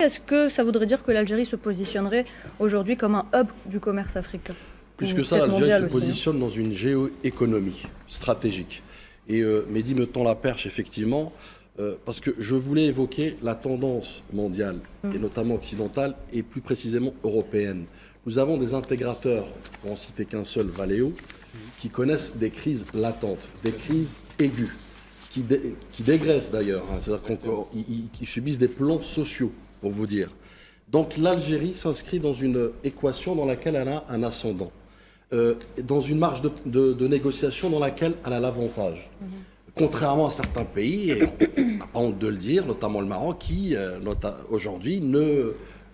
Est-ce que ça voudrait dire que l'Algérie se positionnerait aujourd'hui comme un hub du commerce africain? Plus que ça, l'Algérie se positionne dans une géoéconomie stratégique. Et Mehdi me tend la perche, effectivement, parce que je voulais évoquer la tendance mondiale, et notamment occidentale, et plus précisément européenne. Nous avons des intégrateurs, pour en citer qu'un seul, Valeo, qui connaissent des crises latentes, des crises aiguës, qui dégraissent d'ailleurs, hein, c'est-à-dire qu'ils subissent des plans sociaux, pour vous dire. Donc l'Algérie s'inscrit dans une équation dans laquelle elle a un ascendant, dans une marge de négociation dans laquelle elle a l'avantage. Contrairement à certains pays, et on n'a pas honte de le dire, notamment le Maroc, qui aujourd'hui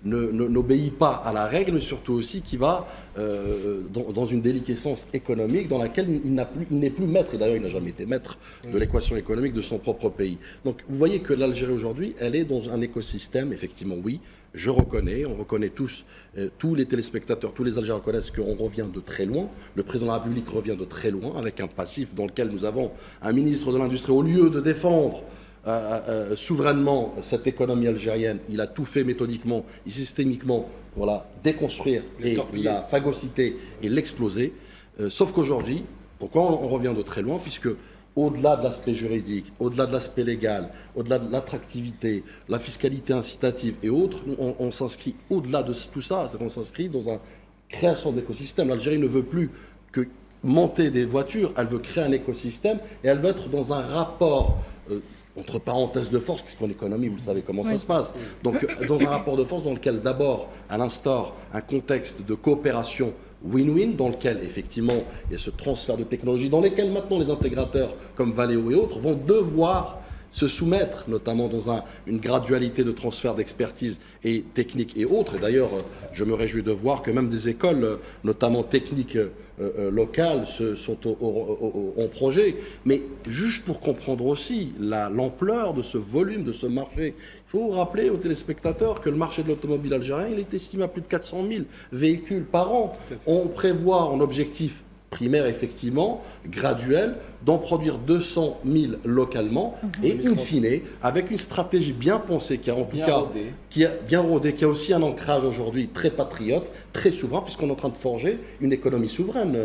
n'obéit pas à la règle, mais surtout aussi qui va dans une déliquescence économique dans laquelle il n'est plus maître, et d'ailleurs il n'a jamais été maître de l'équation économique de son propre pays. Donc vous voyez que l'Algérie aujourd'hui, elle est dans un écosystème, effectivement oui, je reconnais, on reconnaît tous, tous les téléspectateurs, tous les Algériens reconnaissent qu'on revient de très loin, le président de la République revient de très loin, avec un passif dans lequel nous avons un ministre de l'Industrie, au lieu de défendre souverainement cette économie algérienne, il a tout fait méthodiquement et systémiquement pour la déconstruire et la phagocyter et l'exploser. Sauf qu'aujourd'hui, pourquoi on revient de très loin? Puisque au-delà de l'aspect juridique, au-delà de l'aspect légal, au-delà de l'attractivité, la fiscalité incitative et autres, on s'inscrit au-delà de tout ça, c'est qu'on s'inscrit dans une création d'écosystème. L'Algérie ne veut plus que monter des voitures, elle veut créer un écosystème et elle veut être dans un rapport entre parenthèses de force, puisqu'en économie, vous le savez comment ça se passe. Donc, dans un rapport de force dans lequel, d'abord, elle instaure un contexte de coopération win-win, dans lequel, effectivement, il y a ce transfert de technologie, dans lequel, maintenant, les intégrateurs, comme Valeo et autres, vont devoir se soumettre, notamment dans une gradualité de transfert d'expertise et technique et autres. Et d'ailleurs, je me réjouis de voir que même des écoles, notamment techniques locales, sont en projet. Mais juste pour comprendre aussi l'ampleur de ce volume, de ce marché, il faut rappeler aux téléspectateurs que le marché de l'automobile algérien, il est estimé à plus de 400 000 véhicules par an. On prévoit en objectif primaire, effectivement, graduel, d'en produire 200 000 localement, et in fine, avec une stratégie bien pensée, qui a en tout cas, qui a bien rodée, qui a aussi un ancrage aujourd'hui très patriote, très souverain, puisqu'on est en train de forger une économie souveraine.